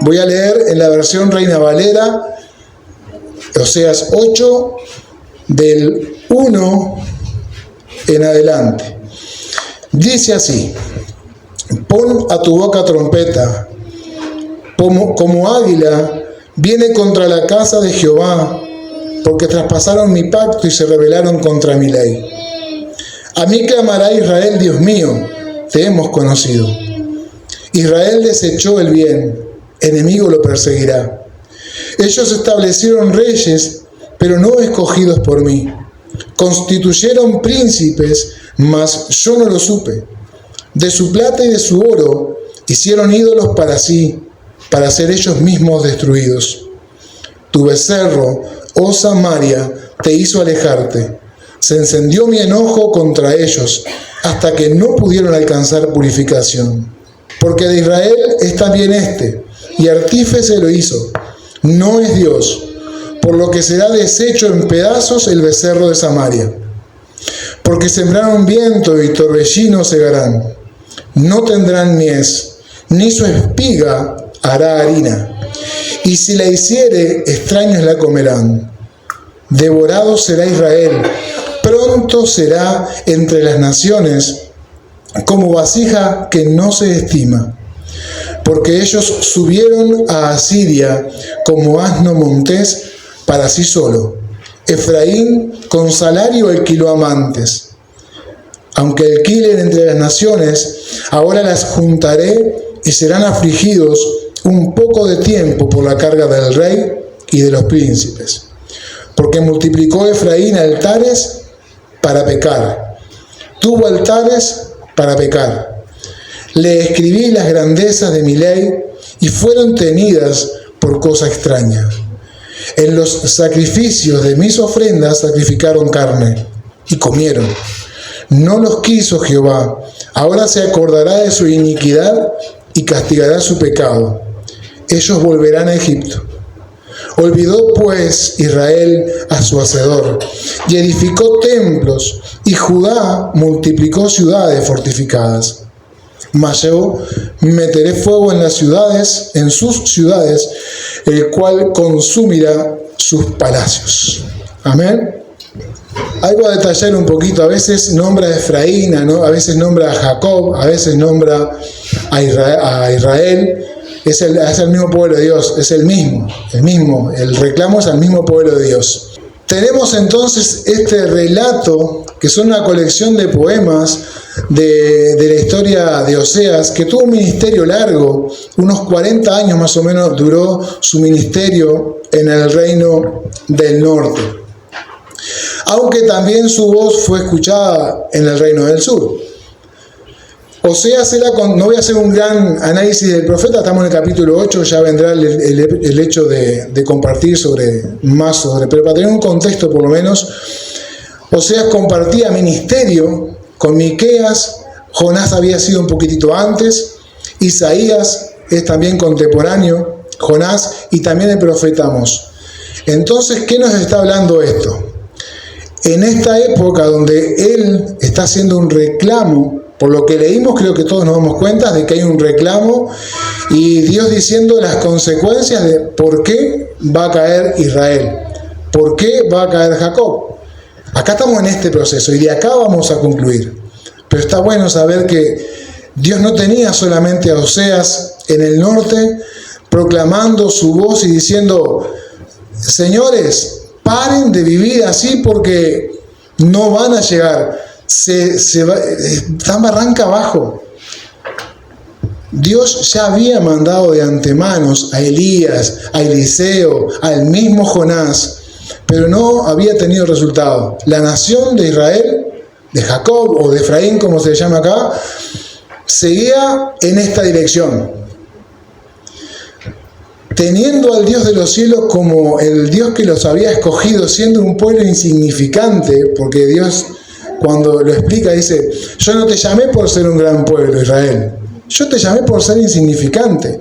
Voy a leer en la versión Reina Valera, Oseas 8, del 1 en adelante. Dice así: pon a tu boca trompeta, como águila viene contra la casa de Jehová, porque traspasaron mi pacto y se rebelaron contra mi ley. A mí clamará Israel, Dios mío, te hemos conocido. Israel desechó el bien, enemigo lo perseguirá. Ellos establecieron reyes, pero no escogidos por mí. Constituyeron príncipes, mas yo no lo supe. De su plata y de su oro hicieron ídolos para sí, para ser ellos mismos destruidos. Tu becerro, oh Samaria, te hizo alejarte. Se encendió mi enojo contra ellos, hasta que no pudieron alcanzar purificación. Porque de Israel es también y artífice lo hizo. No es Dios, por lo que será deshecho en pedazos el becerro de Samaria. Porque sembraron viento y torbellino segarán. No tendrán mies, ni su espiga hará harina. Y si la hiciere, extraños la comerán. Devorado será Israel, pronto será entre las naciones, como vasija que no se estima. Porque ellos subieron a Asiria como asno montés para sí solo. Efraín con salario alquiló amantes. Aunque alquilen entre las naciones, ahora las juntaré y serán afligidos un poco de tiempo por la carga del rey y de los príncipes. Porque multiplicó Efraín altares para pecar. Tuvo altares para pecar. Le escribí las grandezas de mi ley y fueron tenidas por cosa extraña. En los sacrificios de mis ofrendas sacrificaron carne y comieron. No los quiso Jehová. Ahora se acordará de su iniquidad y castigará su pecado. Ellos volverán a Egipto. Olvidó pues Israel a su hacedor y edificó templos, y Judá multiplicó ciudades fortificadas. Mas yo meteré fuego en las ciudades, en sus ciudades, el cual consumirá sus palacios. Amén. Algo a detallar un poquito. A veces nombra a Efraín, a veces nombra a Jacob, a veces nombra a Israel. Es el mismo pueblo de Dios, es el mismo. El reclamo es al mismo pueblo de Dios. Tenemos entonces este relato, que son una colección de poemas de la historia de Oseas, que tuvo un ministerio largo, unos 40 años más o menos duró su ministerio en el reino del norte. Aunque también su voz fue escuchada en el reino del sur. Oseas no voy a hacer un gran análisis del profeta, estamos en el capítulo 8, ya vendrá el hecho de compartir más sobre, pero para tener un contexto por lo menos, Oseas compartía ministerio con Miqueas. Jonás había sido un poquitito antes, Isaías es también contemporáneo, Jonás, y también el profeta Amós. Entonces, ¿qué nos está hablando esto? En esta época donde él está haciendo un reclamo, por lo que leímos creo que todos nos damos cuenta de que hay un reclamo y Dios diciendo las consecuencias de por qué va a caer Israel, por qué va a caer Jacob. Acá estamos en este proceso y de acá vamos a concluir. Pero está bueno saber que Dios no tenía solamente a Oseas en el norte proclamando su voz y diciendo: señores, paren de vivir así porque no van a llegar. Están barranca abajo. Dios ya había mandado de antemano a Elías, a Eliseo, al mismo Jonás, pero no había tenido resultado. La nación de Israel, de Jacob o de Efraín, como se llama acá, seguía en esta dirección. Teniendo al Dios de los cielos como el Dios que los había escogido, siendo un pueblo insignificante, porque Dios, cuando lo explica, dice: yo no te llamé por ser un gran pueblo, Israel, yo te llamé por ser insignificante.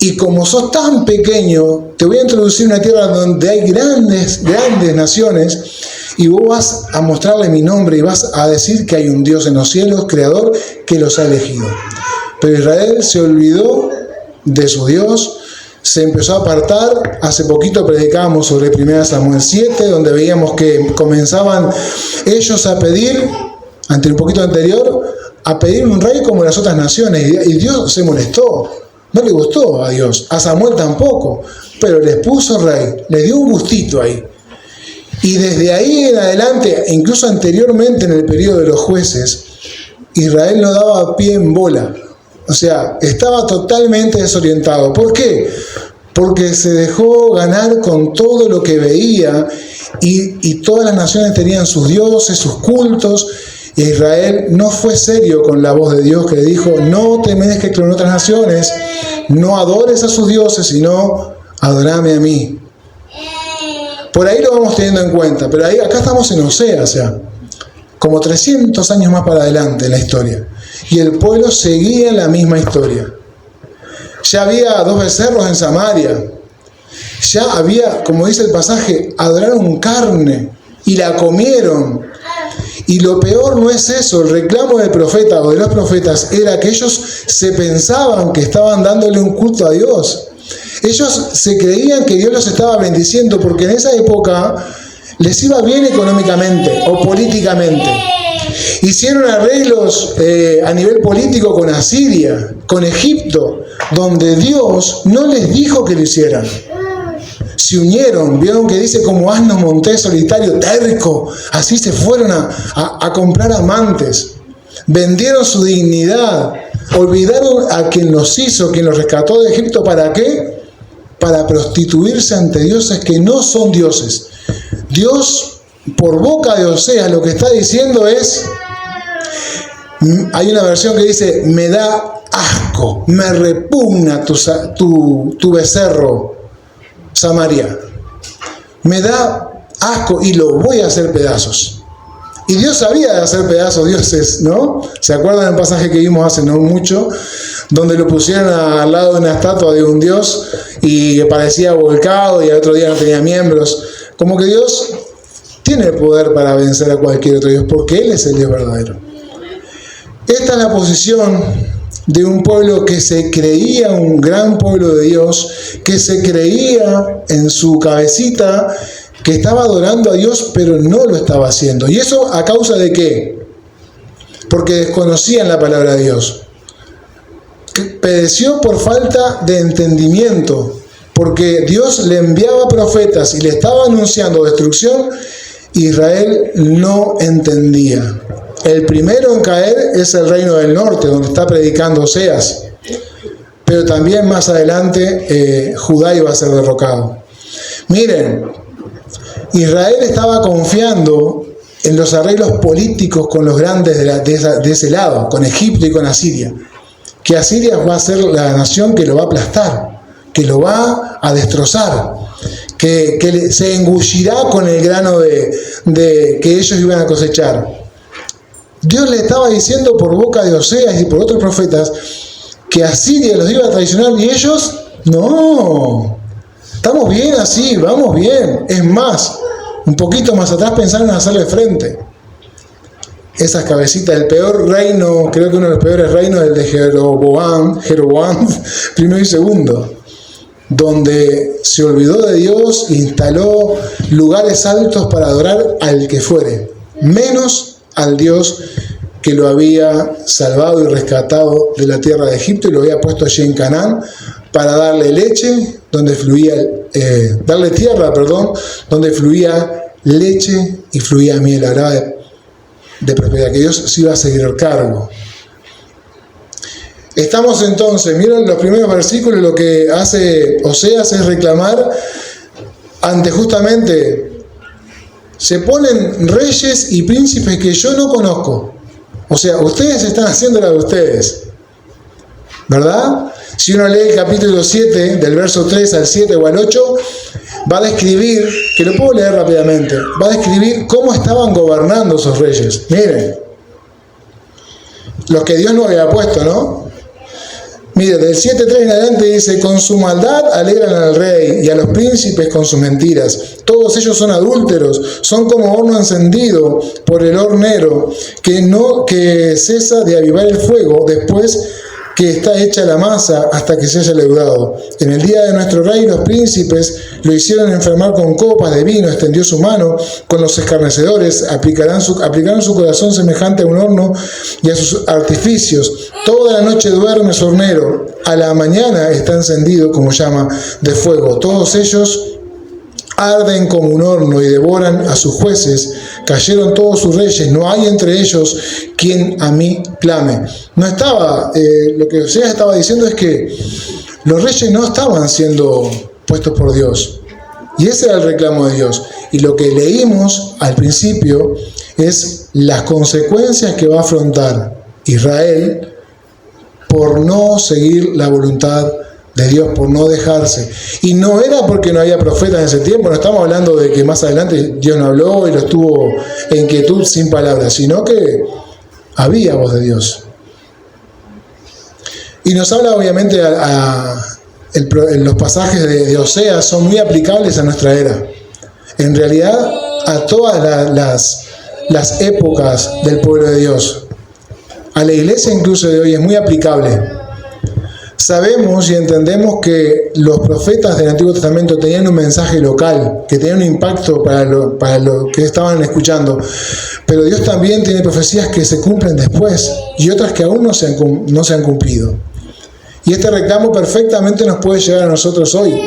Y como sos tan pequeño, te voy a introducir una tierra donde hay grandes naciones, y vos vas a mostrarle mi nombre y vas a decir que hay un Dios en los cielos, creador, que los ha elegido. Pero Israel se olvidó de su Dios, se empezó a apartar. Hace poquito predicábamos sobre 1 Samuel 7, donde veíamos que comenzaban ellos a pedir, ante un poquito anterior, a pedir un rey como las otras naciones, y Dios se molestó, no le gustó a Dios, a Samuel tampoco, pero les puso rey, les dio un gustito ahí. Y desde ahí en adelante, incluso anteriormente en el periodo de los jueces, Israel no daba pie en bola. O sea, estaba totalmente desorientado. ¿Por qué? Porque se dejó ganar con todo lo que veía y todas las naciones tenían sus dioses, sus cultos. E Israel no fue serio con la voz de Dios que le dijo: no te mezcles con otras naciones, no adores a sus dioses, sino adorame a mí. Por ahí lo vamos teniendo en cuenta, pero acá estamos en Oseas, o sea, como 300 años más para adelante en la historia. Y el pueblo seguía en la misma historia. Ya había 2 becerros en Samaria. Ya había, como dice el pasaje, adoraron carne y la comieron. Y lo peor no es eso, el reclamo del profeta o de los profetas era que ellos se pensaban que estaban dándole un culto a Dios. Ellos se creían que Dios los estaba bendiciendo porque en esa época les iba bien económicamente o políticamente. Hicieron arreglos a nivel político con Asiria, con Egipto, donde Dios no les dijo que lo hicieran. Se unieron, vieron que dice como asnos monté solitario, terco, así se fueron a comprar amantes, vendieron su dignidad, olvidaron a quien los hizo, quien los rescató de Egipto. ¿Para qué? Para prostituirse ante dioses que no son dioses. Dios, por boca de Oseas, lo que está diciendo es, hay una versión que dice: me da asco, me repugna tu becerro, Samaria. Me da asco y lo voy a hacer pedazos. Y Dios sabía de hacer pedazos dioses, ¿no? ¿Se acuerdan del pasaje que vimos hace no mucho? Donde lo pusieron al lado de una estatua de un dios y parecía volcado y al otro día no tenía miembros. Como que Dios tiene el poder para vencer a cualquier otro Dios, porque Él es el Dios verdadero. Esta es la posición de un pueblo que se creía un gran pueblo de Dios, que se creía en su cabecita que estaba adorando a Dios, pero no lo estaba haciendo. ¿Y eso a causa de qué? Porque desconocían la palabra de Dios. Pereció por falta de entendimiento, porque Dios le enviaba profetas y le estaba anunciando destrucción. Israel no entendía. El primero en caer es el reino del norte, donde está predicando Oseas. Pero también más adelante Judá iba a ser derrocado. Miren, Israel estaba confiando en los arreglos políticos con los grandes de ese lado, con Egipto y con Asiria. Que Asiria va a ser la nación que lo va a aplastar, que lo va a destrozar, que se engullirá con el grano que ellos iban a cosechar. Dios le estaba diciendo por boca de Oseas y por otros profetas que Asiria los iba a traicionar y ellos, no, estamos bien así, vamos bien. Es más, un poquito más atrás pensaron en hacerle frente. Esas cabecitas, el peor reino, creo que uno de los peores reinos, el de Jeroboam primero y segundo, donde se olvidó de Dios, instaló lugares altos para adorar al que fuere, menos al Dios que lo había salvado y rescatado de la tierra de Egipto y lo había puesto allí en Canaán para darle leche, donde fluía, darle tierra, donde fluía leche y fluía miel. Hablaba de prosperidad, que Dios se iba a seguir el cargo. Estamos entonces, miren los primeros versículos, lo que hace Oseas es reclamar ante justamente, se ponen reyes y príncipes que yo no conozco. O sea, ustedes están haciendo la de ustedes, ¿verdad? Si uno lee el capítulo 7, del verso 3 al 7 o al 8, va a describir, que lo puedo leer rápidamente, va a describir cómo estaban gobernando esos reyes. Miren, los que Dios no había puesto, ¿no? Mire, del 7.3 en adelante dice: con su maldad alegran al rey y a los príncipes con sus mentiras. Todos ellos son adúlteros, son como horno encendido por el hornero, que cesa de avivar el fuego después que está hecha la masa hasta que se haya leudado. En el día de nuestro rey los príncipes lo hicieron enfermar con copas de vino, extendió su mano con los escarnecedores, aplicaron su corazón semejante a un horno y a sus artificios. Toda la noche duerme su hornero, a la mañana está encendido como llama de fuego. Todos ellos arden como un horno y devoran a sus jueces. Cayeron todos sus reyes, no hay entre ellos quien a mí clame. No estaba, lo que Oseas estaba diciendo es que los reyes no estaban siendo puestos por Dios. Y ese era el reclamo de Dios. Y lo que leímos al principio es las consecuencias que va a afrontar Israel por no seguir la voluntad de Dios, por no dejarse. Y no era porque no había profetas en ese tiempo, no estamos hablando de que más adelante Dios no habló y los tuvo en quietud sin palabras, sino que había voz de Dios. Y nos habla obviamente los pasajes de Oseas son muy aplicables a nuestra era. En realidad a todas las épocas del pueblo de Dios. A la iglesia incluso de hoy es muy aplicable. Sabemos y entendemos que los profetas del Antiguo Testamento tenían un mensaje local, que tenían un impacto para lo que estaban escuchando. Pero Dios también tiene profecías que se cumplen después y otras que aún no se han cumplido. Y este reclamo perfectamente nos puede llegar a nosotros hoy.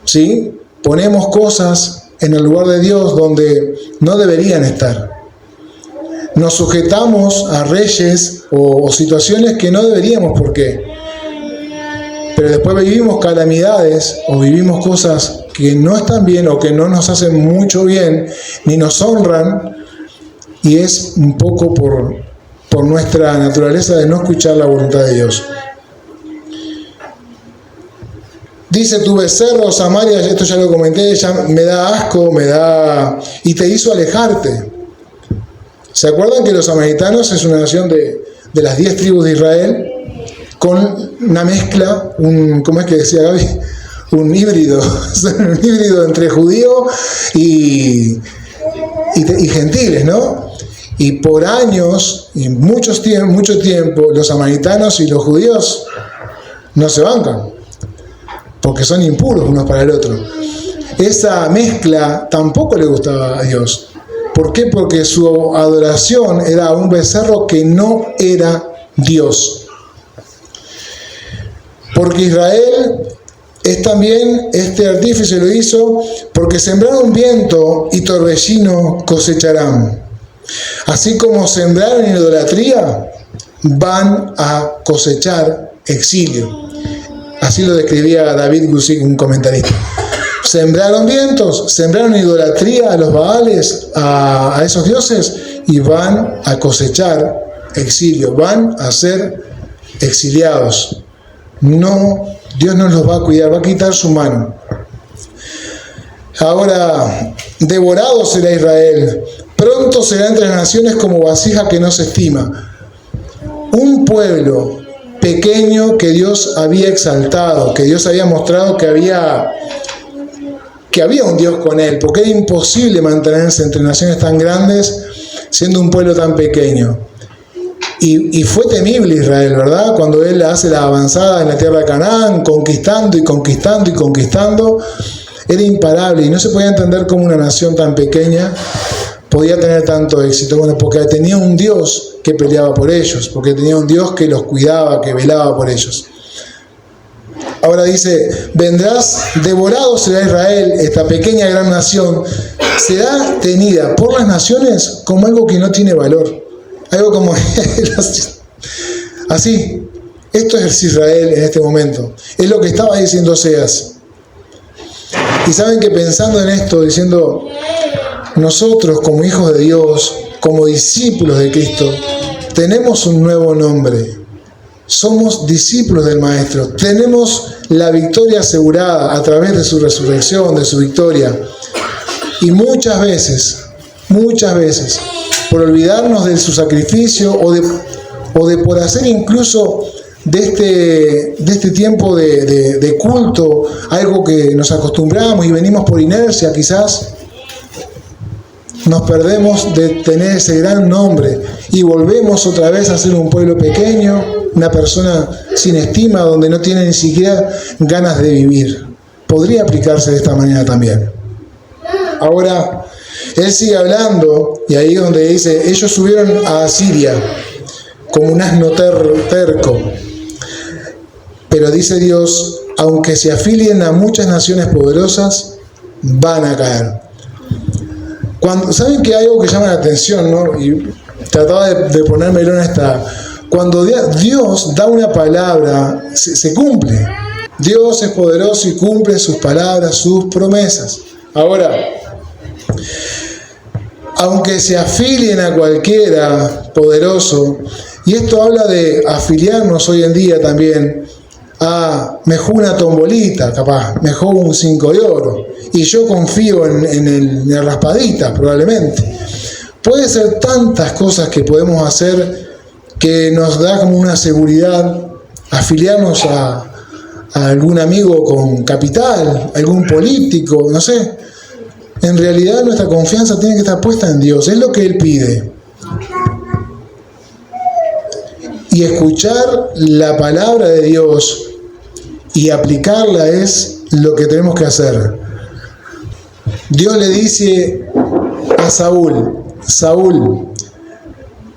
¿Sí? Ponemos cosas en el lugar de Dios donde no deberían estar. Nos sujetamos a reyes o situaciones que no deberíamos. ¿Por qué? Pero después vivimos calamidades o vivimos cosas que no están bien o que no nos hacen mucho bien, ni nos honran, y es un poco por nuestra naturaleza de no escuchar la voluntad de Dios. Dice tu becerro, Samaria, esto ya lo comenté, ya me da asco, y te hizo alejarte. ¿Se acuerdan que los samaritanos es una nación de las 10 tribus de Israel? Con una mezcla, ¿cómo es que decía Gaby? Un híbrido, un híbrido entre judío y gentiles, ¿no? Y por años, y mucho tiempo, los samaritanos y los judíos no se bancan, porque son impuros unos para el otro. Esa mezcla tampoco le gustaba a Dios. ¿Por qué? Porque su adoración era un becerro que no era Dios. Porque Israel es también, este artífice lo hizo, porque sembraron viento y torbellino cosecharán. Así como sembraron idolatría, van a cosechar exilio. Así lo describía David Guzik, un comentarista. Sembraron vientos, sembraron idolatría a los Baales, a esos dioses, y van a cosechar exilio, van a ser exiliados. No, Dios no los va a cuidar, va a quitar su mano. Ahora, devorado será Israel, pronto será entre las naciones como vasija que no se estima. Un pueblo pequeño que Dios había exaltado, que Dios había mostrado que había un Dios con él, porque era imposible mantenerse entre naciones tan grandes siendo un pueblo tan pequeño. Y fue temible Israel, ¿verdad? Cuando él hace la avanzada en la tierra de Canaán, conquistando y conquistando y conquistando, era imparable y no se podía entender cómo una nación tan pequeña podía tener tanto éxito. Bueno, porque tenía un Dios que peleaba por ellos, porque tenía un Dios que los cuidaba, que velaba por ellos. Ahora dice, vendrás, devorado será Israel, esta pequeña gran nación, será tenida por las naciones como algo que no tiene valor. Algo como así. Esto es Israel en este momento. Es lo que estaba diciendo Oseas. Y saben que pensando en esto, diciendo, nosotros como hijos de Dios, como discípulos de Cristo, tenemos un nuevo nombre. Somos discípulos del Maestro. Tenemos la victoria asegurada a través de su resurrección, de su victoria. Y muchas veces, por olvidarnos de su sacrificio o de por hacer incluso de este tiempo de culto algo que nos acostumbramos y venimos por inercia quizás, nos perdemos de tener ese gran nombre y volvemos otra vez a ser un pueblo pequeño, una persona sin estima, donde no tiene ni siquiera ganas de vivir. Podría aplicarse de esta manera también. Ahora, él sigue hablando, y ahí donde dice, ellos subieron a Asiria como un asno terco. Pero dice Dios, aunque se afilien a muchas naciones poderosas, van a caer. ¿Saben que hay algo que llama la atención, no? Y trataba de ponérmelo en esta... Cuando Dios da una palabra, se cumple. Dios es poderoso y cumple sus palabras, sus promesas. Ahora, aunque se afilien a cualquiera poderoso, y esto habla de afiliarnos hoy en día también, mejor una tombolita, capaz, mejor un 5 de oro, y yo confío en el raspadita, probablemente. Puede ser tantas cosas que podemos hacer que nos da como una seguridad afiliarnos a algún amigo con capital, algún político, no sé. En realidad nuestra confianza tiene que estar puesta en Dios, es lo que Él pide. Y escuchar la palabra de Dios y aplicarla es lo que tenemos que hacer. Dios le dice a Saúl,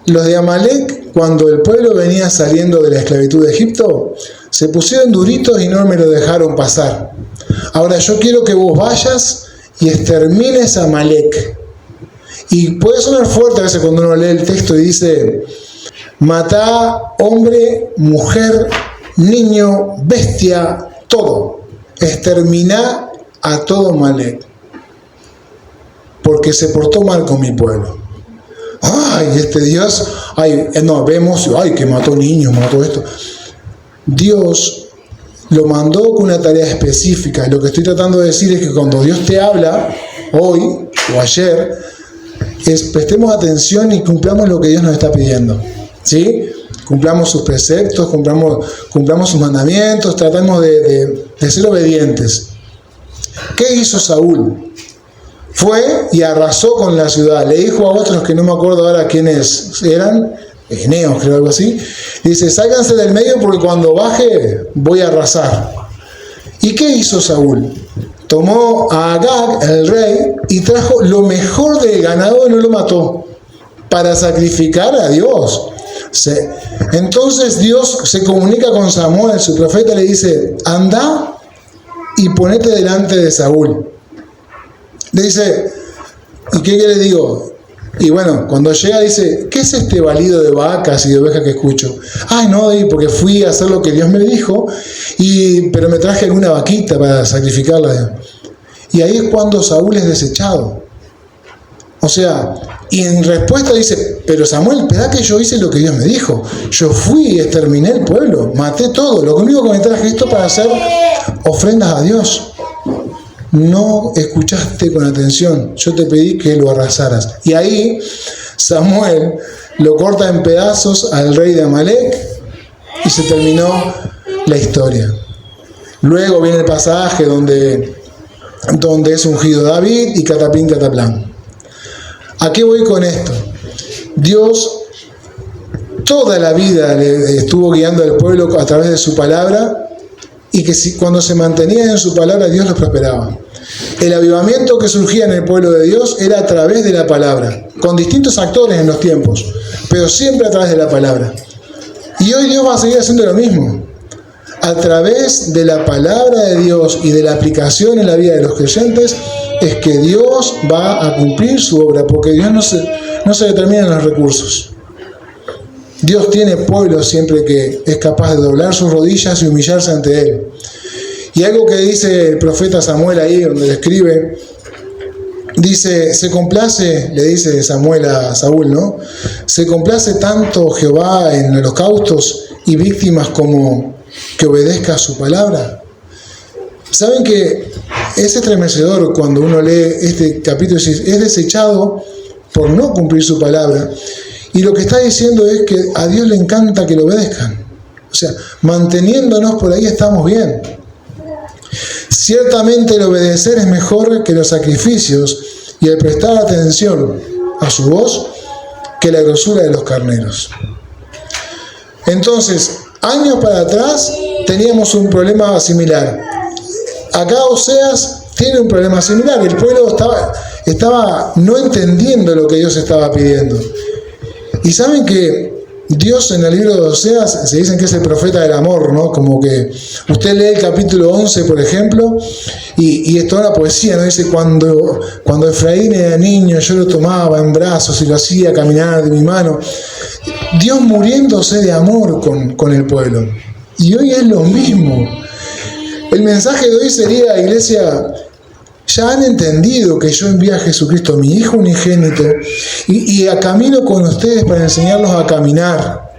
los de Amalek, cuando el pueblo venía saliendo de la esclavitud de Egipto, se pusieron duritos y no me lo dejaron pasar. Ahora yo quiero que vos vayas y extermines a Amalek. Y puede sonar fuerte a veces cuando uno lee el texto y dice, matá hombre, mujer, niño, bestia, todo. Exterminá a todo Amalek, porque se portó mal con mi pueblo. Ay, este Dios, vemos, que mató niños, mató esto. Dios lo mandó con una tarea específica. Lo que estoy tratando de decir es que cuando Dios te habla, hoy o ayer, prestemos atención y cumplamos lo que Dios nos está pidiendo. ¿Sí? Cumplamos sus preceptos, cumplamos sus mandamientos, tratemos de ser obedientes. ¿Qué hizo Saúl? Fue y arrasó con la ciudad. Le dijo a otros que no me acuerdo ahora quiénes eran, Eneos, creo, algo así. Dice, sálganse del medio porque cuando baje voy a arrasar. ¿Y qué hizo Saúl? Tomó a Agag, el rey, y trajo lo mejor del ganado y no lo mató, para sacrificar a Dios. Entonces Dios se comunica con Samuel, su profeta, le dice, anda y ponete delante de Saúl. Le dice, ¿y qué le digo? Y bueno, cuando llega dice, ¿qué es este balido de vacas y de ovejas que escucho? Ay, no, porque fui a hacer lo que Dios me dijo, pero me traje alguna vaquita para sacrificarla. Y ahí es cuando Saúl es desechado. O sea, y en respuesta dice, pero Samuel, espera que yo hice lo que Dios me dijo. Yo fui y exterminé el pueblo, maté todo. Lo único que me traje esto para hacer ofrendas a Dios. No escuchaste con atención, yo te pedí que lo arrasaras. Y ahí Samuel lo corta en pedazos al rey de Amalek y se terminó la historia. Luego viene el pasaje donde es ungido David y catapín, cataplán. ¿A qué voy con esto? Dios toda la vida le estuvo guiando al pueblo a través de su palabra, y que cuando se mantenían en su palabra, Dios los prosperaba. El avivamiento que surgía en el pueblo de Dios era a través de la palabra, con distintos actores en los tiempos, pero siempre a través de la palabra. Y hoy Dios va a seguir haciendo lo mismo. A través de la palabra de Dios y de la aplicación en la vida de los creyentes, es que Dios va a cumplir su obra, porque Dios no se determina en los recursos. Dios tiene pueblo siempre que es capaz de doblar sus rodillas y humillarse ante Él. Y algo que dice el profeta Samuel ahí, donde le escribe, dice, se complace, le dice Samuel a Saúl, ¿no? Se complace tanto Jehová en holocaustos y víctimas como que obedezca su palabra. ¿Saben que es estremecedor cuando uno lee este capítulo y es desechado por no cumplir su palabra? Y lo que está diciendo es que a Dios le encanta que lo obedezcan. O sea, manteniéndonos por ahí estamos bien. Ciertamente el obedecer es mejor que los sacrificios y el prestar atención a su voz que la grosura de los carneros. Entonces, años para atrás teníamos un problema similar. Acá Oseas tiene un problema similar. El pueblo estaba no entendiendo lo que Dios estaba pidiendo. Y saben que Dios en el libro de Oseas se dicen que es el profeta del amor, ¿no? Como que usted lee el capítulo 11, por ejemplo, y es toda una poesía, ¿no? Dice, cuando Efraín era niño, yo lo tomaba en brazos y lo hacía caminar de mi mano. Dios muriéndose de amor con el pueblo. Y hoy es lo mismo. El mensaje de hoy sería, iglesia, ya han entendido que yo envié a Jesucristo, mi Hijo unigénito, y a camino con ustedes para enseñarlos a caminar.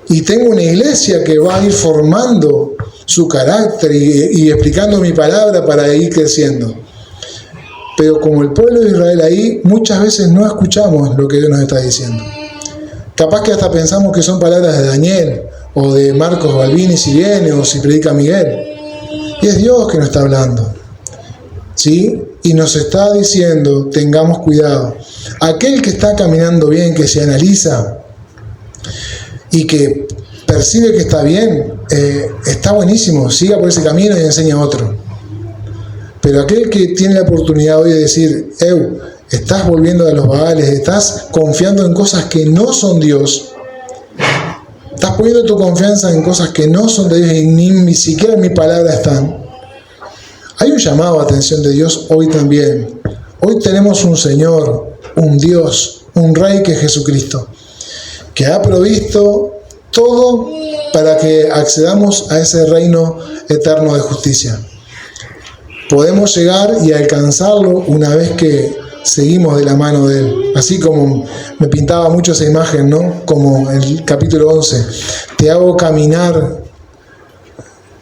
Y tengo una iglesia que va a ir formando su carácter y explicando mi palabra para ir creciendo. Pero como el pueblo de Israel ahí, muchas veces no escuchamos lo que Dios nos está diciendo. Capaz que hasta pensamos que son palabras de Daniel, o de Marcos Balbini si viene, o si predica Miguel. Y es Dios que nos está hablando. ¿Sí? Y nos está diciendo, tengamos cuidado. Aquel que está caminando bien, que se analiza y que percibe que está bien, está buenísimo, siga por ese camino y enseña a otro. Pero aquel que tiene la oportunidad hoy de decir, estás volviendo a los Baales, estás confiando en cosas que no son Dios, estás poniendo tu confianza en cosas que no son de Dios y ni siquiera en mi palabra están. Hay un llamado a atención de Dios hoy también. Hoy tenemos un Señor, un Dios, un Rey que es Jesucristo, que ha provisto todo para que accedamos a ese reino eterno de justicia. Podemos llegar y alcanzarlo una vez que seguimos de la mano de Él. Así como me pintaba mucho esa imagen, ¿no? Como el capítulo 11. Te hago caminar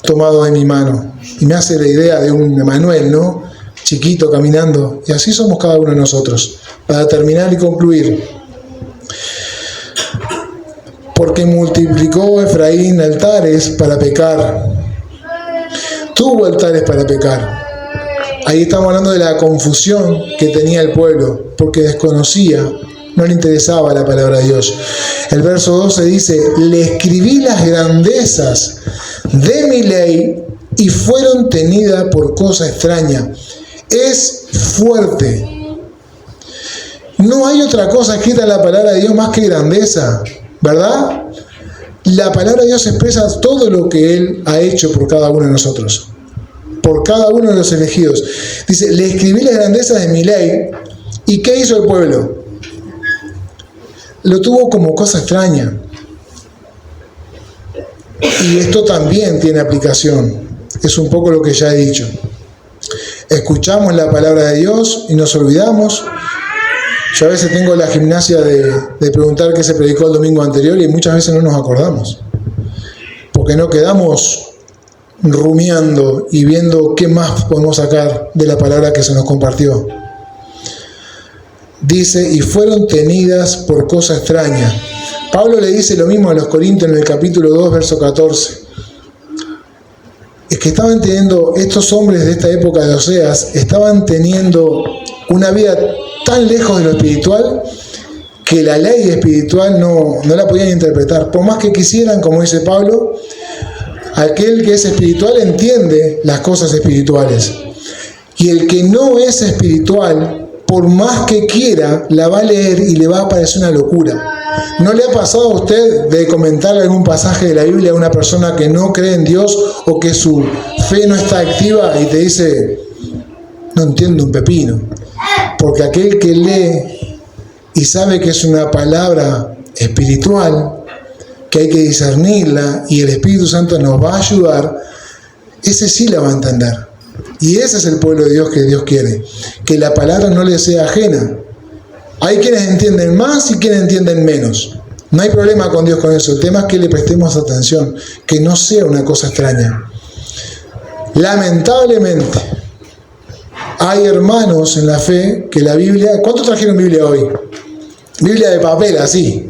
tomado de mi mano. Y me hace la idea de un Emanuel, ¿no? Chiquito caminando. Y así somos cada uno de nosotros. Para terminar y concluir. Porque multiplicó Efraín altares para pecar. Tuvo altares para pecar. Ahí estamos hablando de la confusión que tenía el pueblo, porque desconocía, no le interesaba la palabra de Dios. El verso 12 dice, le escribí las grandezas de mi ley y fueron tenidas por cosa extraña. Es fuerte. No hay otra cosa escrita en la palabra de Dios más que grandeza, ¿verdad? La palabra de Dios expresa todo lo que Él ha hecho por cada uno de nosotros, por cada uno de los elegidos. Dice, le escribí las grandezas de mi ley. ¿Y qué hizo el pueblo? Lo tuvo como cosa extraña. Y esto también tiene aplicación. Es un poco lo que ya he dicho. Escuchamos la palabra de Dios y nos olvidamos. Yo a veces tengo la gimnasia de preguntar qué se predicó el domingo anterior y muchas veces no nos acordamos. Porque no quedamos rumiando y viendo qué más podemos sacar de la palabra que se nos compartió. Dice, y fueron tenidas por cosa extraña. Pablo le dice lo mismo a los Corintios en el capítulo 2, verso 14. Es que estaban teniendo, estos hombres de esta época de Oseas, estaban teniendo una vida tan lejos de lo espiritual que la ley espiritual no la podían interpretar. Por más que quisieran, como dice Pablo, aquel que es espiritual entiende las cosas espirituales. Y el que no es espiritual, por más que quiera, la va a leer y le va a parecer una locura. ¿No le ha pasado a usted de comentar algún pasaje de la Biblia a una persona que no cree en Dios o que su fe no está activa y te dice, no entiendo un pepino? Porque aquel que lee y sabe que es una palabra espiritual, que hay que discernirla y el Espíritu Santo nos va a ayudar, ese sí la va a entender. Y ese es el pueblo de Dios que Dios quiere, que la palabra no le sea ajena. Hay quienes entienden más y quienes entienden menos. No hay problema con Dios con eso. El tema es que le prestemos atención, que no sea una cosa extraña. Lamentablemente, hay hermanos en la fe que la Biblia... ¿Cuántos trajeron Biblia hoy? Biblia de papel, así.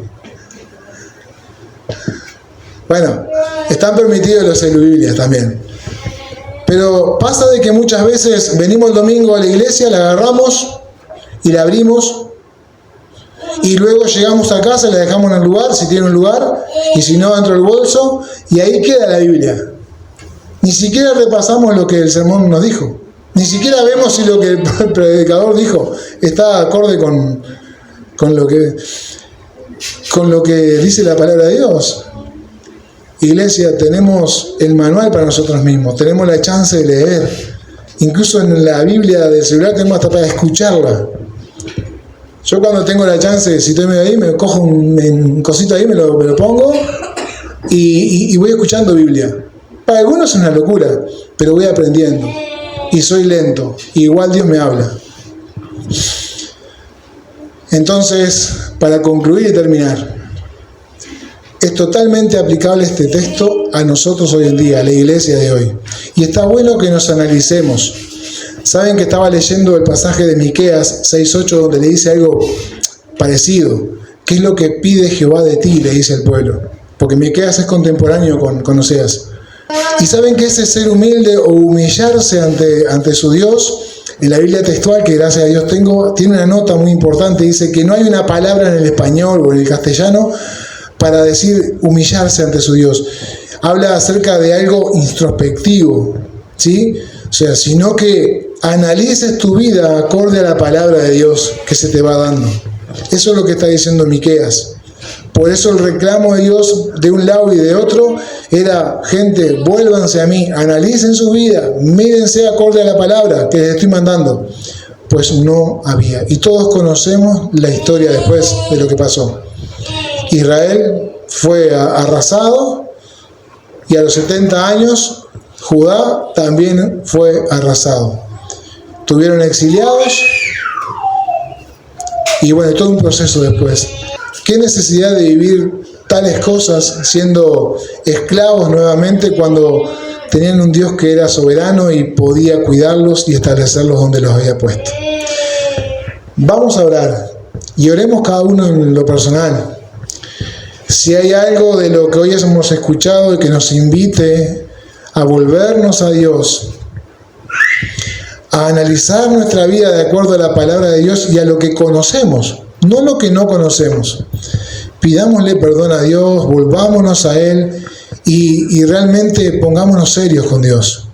Bueno, están permitidos los celubiblias también. Pero pasa de que muchas veces venimos el domingo a la iglesia, la agarramos y la abrimos, y luego llegamos a casa y la dejamos en el lugar, si tiene un lugar, y si no, dentro del bolso, y ahí queda la Biblia. Ni siquiera repasamos lo que el sermón nos dijo. Ni siquiera vemos si lo que el predicador dijo está acorde con lo que dice la palabra de Dios. Iglesia, tenemos el manual para nosotros mismos, tenemos la chance de leer. Incluso en la Biblia del celular tenemos hasta para escucharla. Yo cuando tengo la chance, si estoy medio ahí, me cojo un cosito ahí, me lo pongo y voy escuchando Biblia. Para algunos es una locura, pero voy aprendiendo. Y soy lento, igual Dios me habla. Entonces, para concluir y terminar, es totalmente aplicable este texto a nosotros hoy en día, a la iglesia de hoy. Y está bueno que nos analicemos. Saben que estaba leyendo el pasaje de Miqueas 6:8, donde le dice algo parecido. ¿Qué es lo que pide Jehová de ti?, le dice el pueblo. Porque Miqueas es contemporáneo con Oseas. Y saben que ese ser humilde o humillarse ante su Dios, en la Biblia textual, que gracias a Dios tengo, tiene una nota muy importante, dice que no hay una palabra en el español o en el castellano para decir humillarse ante su Dios. Habla acerca de algo introspectivo, ¿sí? O sea, sino que analices tu vida acorde a la palabra de Dios que se te va dando. Eso es lo que está diciendo Miqueas. Por eso el reclamo de Dios de un lado y de otro era: gente, vuélvanse a mí, analicen su vida, mírense acorde a la palabra que les estoy mandando. Pues no había. Y todos conocemos la historia después de lo que pasó. Israel fue arrasado, y a los 70 años Judá también fue arrasado. Estuvieron exiliados y bueno, todo un proceso después. ¿Qué necesidad de vivir tales cosas siendo esclavos nuevamente cuando tenían un Dios que era soberano y podía cuidarlos y establecerlos donde los había puesto? Vamos a orar y oremos cada uno en lo personal. Si hay algo de lo que hoy hemos escuchado y que nos invite a volvernos a Dios, a analizar nuestra vida de acuerdo a la palabra de Dios y a lo que conocemos, no lo que no conocemos. Pidámosle perdón a Dios, volvámonos a Él y realmente pongámonos serios con Dios.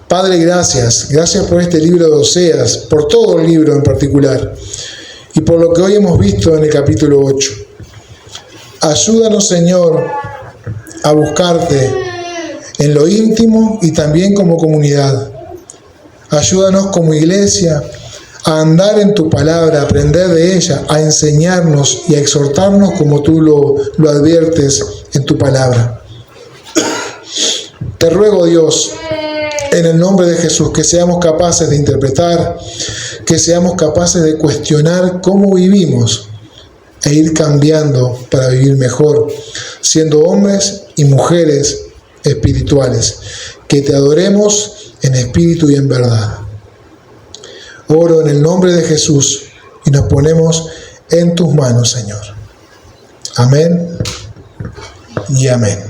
Padre, gracias. Gracias por este libro de Oseas, por todo el libro en particular, y por lo que hoy hemos visto en el capítulo 8. Ayúdanos, Señor, a buscarte en lo íntimo y también como comunidad. Ayúdanos como iglesia a andar en tu palabra, a aprender de ella, a enseñarnos y a exhortarnos como tú lo adviertes en tu palabra. Te ruego, Dios, en el nombre de Jesús, que seamos capaces de interpretar, que seamos capaces de cuestionar cómo vivimos e ir cambiando para vivir mejor, siendo hombres y mujeres espirituales, que te adoremos en espíritu y en verdad. Oro en el nombre de Jesús y nos ponemos en tus manos, Señor. Amén y amén.